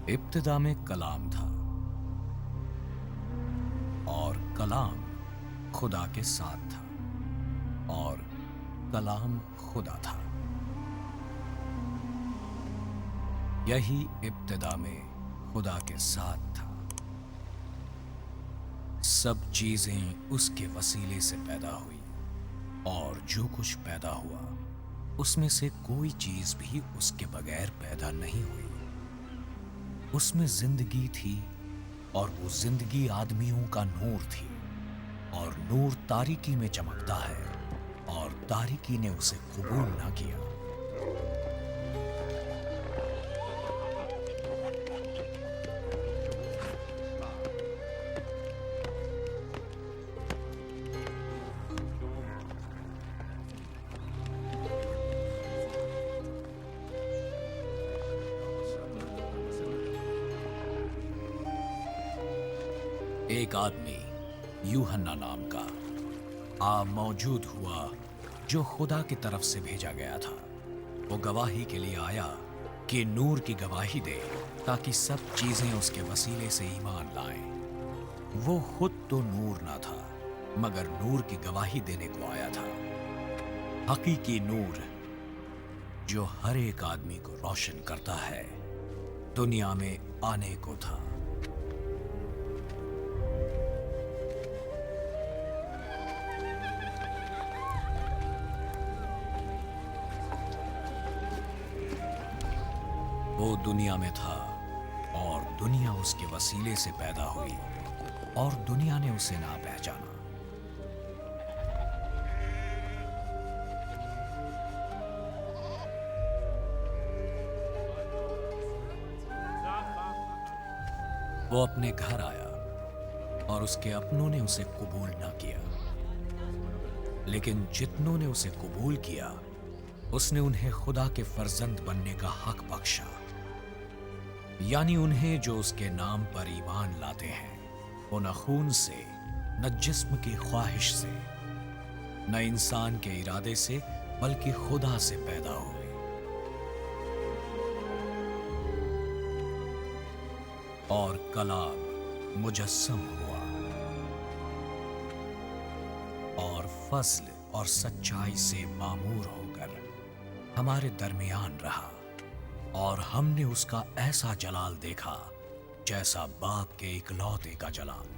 इब्तिदा में कलाम था और कलाम खुदा के साथ था और कलाम खुदा था। यही इब्तिदा में खुदा के साथ था। सब चीजें उसके वसीले से पैदा हुई और जो कुछ पैदा हुआ उसमें से कोई चीज भी उसके बगैर पैदा नहीं हुई। उसमें जिंदगी थी और वो जिंदगी आदमियों का नूर थी और नूर तारीकी में चमकता है और तारीकी ने उसे कबूल ना किया। एक आदमी यूहन्ना नाम का मौजूद हुआ जो खुदा की तरफ से भेजा गया था। वो गवाही के लिए आया कि नूर की गवाही दे ताकि सब चीजें उसके वसीले से ईमान लाएं। वो खुद तो नूर ना था मगर नूर की गवाही देने को आया था। हकीकी नूर जो हर एक आदमी को रोशन करता है दुनिया में आने को था। वो दुनिया में था और दुनिया उसके वसीले से पैदा हुई और दुनिया ने उसे ना पहचाना। वो अपने घर आया और उसके अपनों ने उसे कबूल ना किया, लेकिन जितनों ने उसे कबूल किया उसने उन्हें खुदा के फर्जंद बनने का हक बख्शा। यानी उन्हें जो उसके नाम पर ईमान लाते हैं वो न खून से न जिस्म की ख्वाहिश से न इंसान के इरादे से बल्कि खुदा से पैदा हुए। और कलाम मुजस्सम हुआ और फज़्ल और सच्चाई से मामूर होकर हमारे दरमियान रहा और हमने उसका ऐसा जलाल देखा जैसा बाप के इकलौते का जलाल।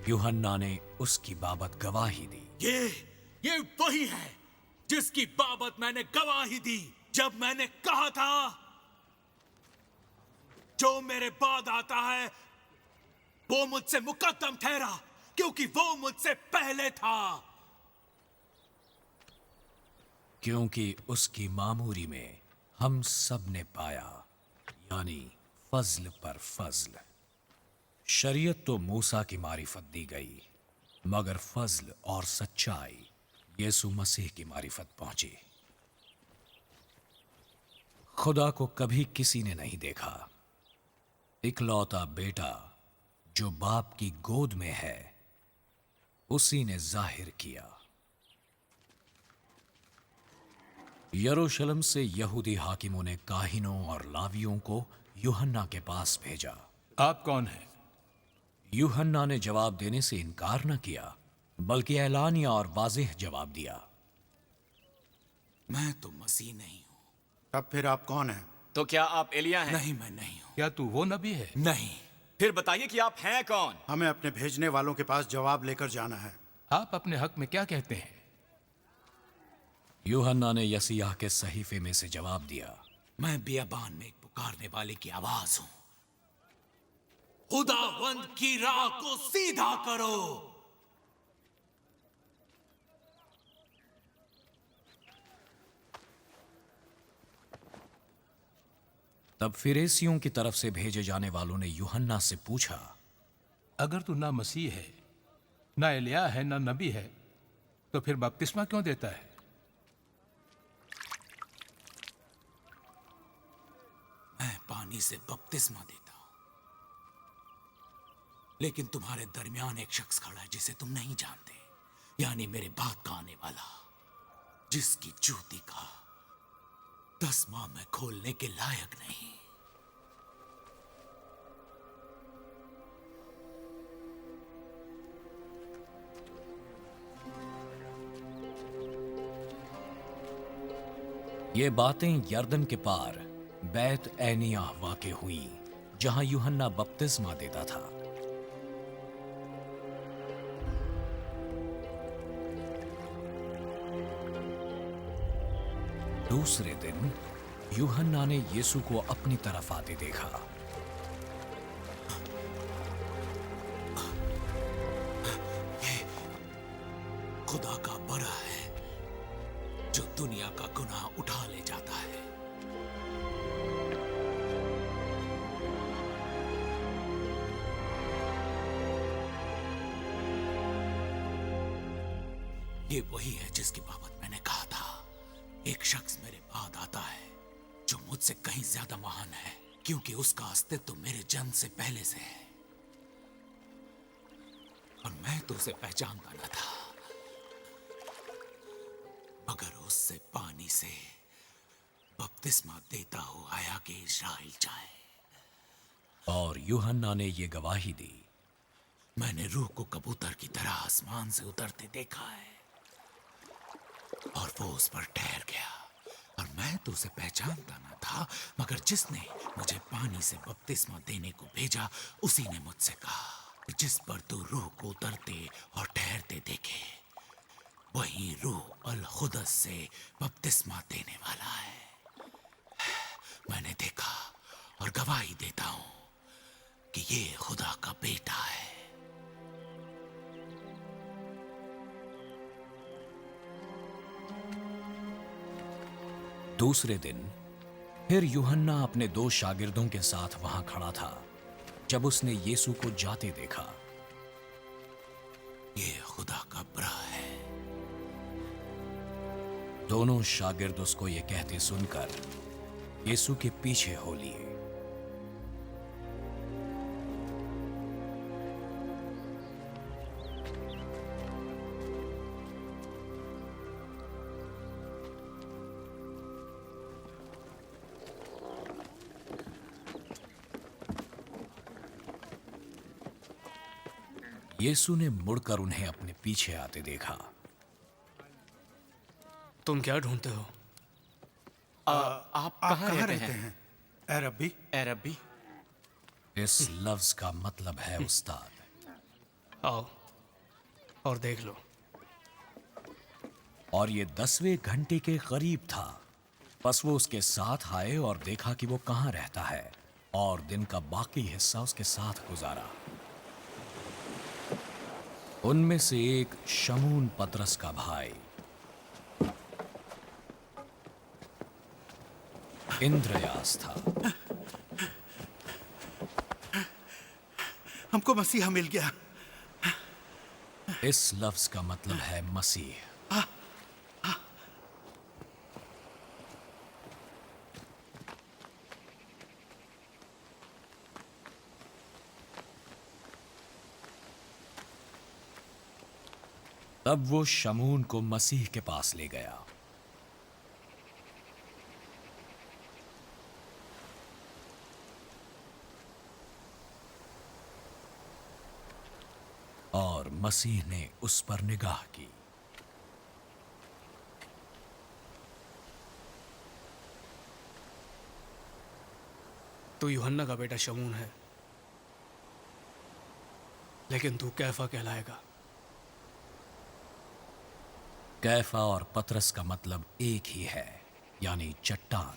यूहन्ना ने उसकी बाबत गवाही दी। ये वही है जिसकी बाबत मैंने गवाही दी जब मैंने कहा था जो मेरे बाद आता है वो मुझसे मुकद्दम ठहरा क्योंकि वो मुझसे पहले था। क्योंकि उसकी मामूरी में हम सब ने पाया, यानी फज़्ल पर फज़्ल। शरीयत तो मूसा की मारिफत दी गई मगर फज़्ल और सच्चाई यीशु मसीह की मारिफत पहुंची। खुदा को कभी किसी ने नहीं देखा। इकलौता बेटा जो बाप की गोद में है उसी ने जाहिर किया। यरूशलेम से यहूदी हाकिमों ने काहिनों और लावियों को यूहन्ना के पास भेजा। आप कौन हैं? यूहन्ना ने जवाब देने से इनकार न किया बल्कि ऐलानिया और वाज़ेह जवाब दिया, मैं तो मसीह नहीं हूं। तब फिर आप कौन हैं? तो क्या आप एलिया हैं? नहीं, मैं नहीं हूं। क्या तू वो नबी है? नहीं। फिर बताइए कि आप हैं कौन? हमें अपने भेजने वालों के पास जवाब लेकर जाना है। आप अपने हक में क्या कहते हैं? यूहन्ना ने यसीयाह के सहीफे में से जवाब दिया, मैं बियाबान में एक पुकारने वाले की आवाज हूं, खुदावंद की राह को सीधा करो। तब फिरेसियों की तरफ से भेजे जाने वालों ने यूहन्ना से पूछा, अगर तू ना मसीह है, ना एलिया है, ना नबी है, तो फिर बपतिस्मा क्यों देता है? मैं पानी से बपतिस्मा देता हूं, लेकिन तुम्हारे दरमियान एक शख्स खड़ा है जिसे तुम नहीं जानते, यानी मेरे बाद का आने वाला, जिसकी जूती का 10 माह में खोलने के लायक नहीं। ये बातें यर्दन के पार बैत एनियाह वाक़ हुई, जहां यूहन्ना बपतिस्मा देता था। दूसरे दिन यूहन्ना ने यीशु को अपनी तरफ आते देखा। खुदा का बड़ा है जो दुनिया का गुनाह उठा ले जाता है। ये वही है जिसकी बाबत मैंने कहा था, एक शख्स मेरे बाद आता है जो मुझसे कहीं ज्यादा महान है, क्योंकि उसका अस्तित्व मेरे जन्म से पहले से है और मैं तो उसे पहचानता न था, मगर उससे पानी से बपतिस्मा देता हुआ आया कि इस्राएल जाए। और यूहन्ना ने ये गवाही दी, मैंने रूह को कबूतर की तरह आसमान से उतरते देखा है और वो उस पर ठहर गया, और मैं तो उसे पहचानता न था, मगर जिसने मुझे पानी से बपतिस्मा देने को भेजा उसी ने मुझसे कहा, जिस पर तू रूह को उतरते और ठहरते देखे वही रूह अल खुदस से बपतिस्मा देने वाला है। मैंने देखा और गवाही देता हूं कि ये खुदा का बेटा है। दूसरे दिन फिर यूहन्ना अपने 2 शागिर्दों के साथ वहां खड़ा था। जब उसने यीशु को जाते देखा, ये खुदा का बड़ा है। दोनों शागिर्द उसको ये कहते सुनकर यीशु के पीछे हो लिए। यीशु ने मुड़कर उन्हें अपने पीछे आते देखा। तुम क्या ढूंढते हो? आप कहाँ रहते हैं? ए रब्बी। ए रब्बी। इस लफ्ज का मतलब है उस्ताद। आओ और देख लो। और ये 10वें घंटे के करीब था। बस वो उसके साथ आए और देखा कि वो कहाँ रहता है, और दिन का बाकी हिस्सा उसके साथ गुजारा। उनमें से एक शमून पतरस का भाई इंद्रयास था। हमको मसीहा मिल गया। इस लफ्ज का मतलब है मसीह। तब वो शमून को मसीह के पास ले गया। और मसीह ने उस पर निगाह की। तू यूहन्ना का बेटा शमून है, लेकिन तू कैफा कहलाएगा। कैफा और पतरस का मतलब एक ही है, यानी चट्टान।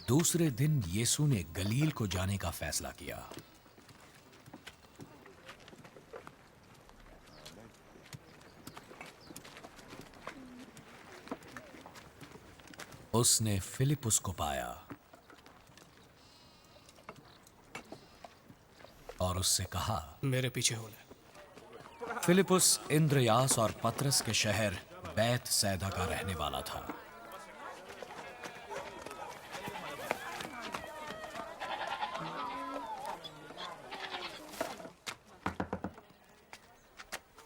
दूसरे दिन यीशु ने गलील को जाने का फैसला किया। उसने फिलिपुस को पाया और उससे कहा, मेरे पीछे हो ले। फिलिपुस इंद्रयास और पतरस के शहर बैत सैदा का रहने वाला था।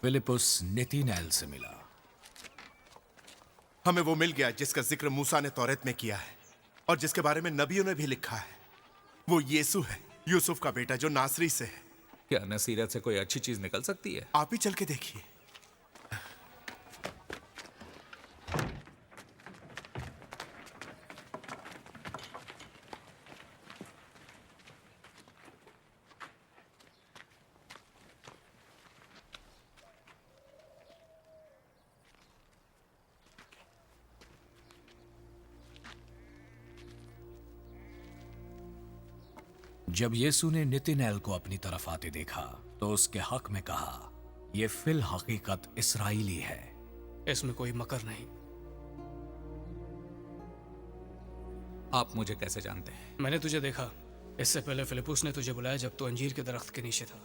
फिलिपुस नतनएल से मिला। हमें वो मिल गया जिसका जिक्र मूसा ने तौरात में किया है और जिसके बारे में नबियों ने भी लिखा है। वो यीशु है, यूसुफ का बेटा, जो नासरी से है। क्या नसीरत से कोई अच्छी चीज निकल सकती है? आप ही चल के देखिए। जब यीशु ने नितिनएल को अपनी तरफ आते देखा तो उसके हक में कहा, यह फिल हकीकत इसराइली है। इसमें कोई मकर नहीं। आप मुझे कैसे जानते हैं? मैंने तुझे देखा। इससे पहले फिलिपुस ने तुझे बुलाया जब तू अंजीर के दरख्त के नीचे था।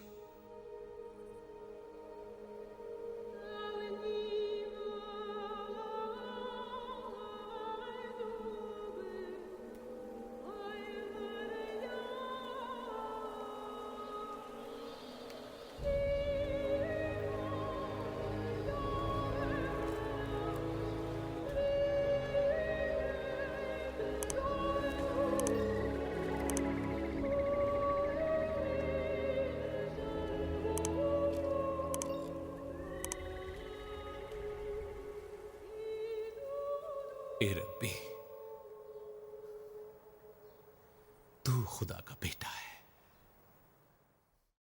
ए रब्बी, तू खुदा का बेटा है।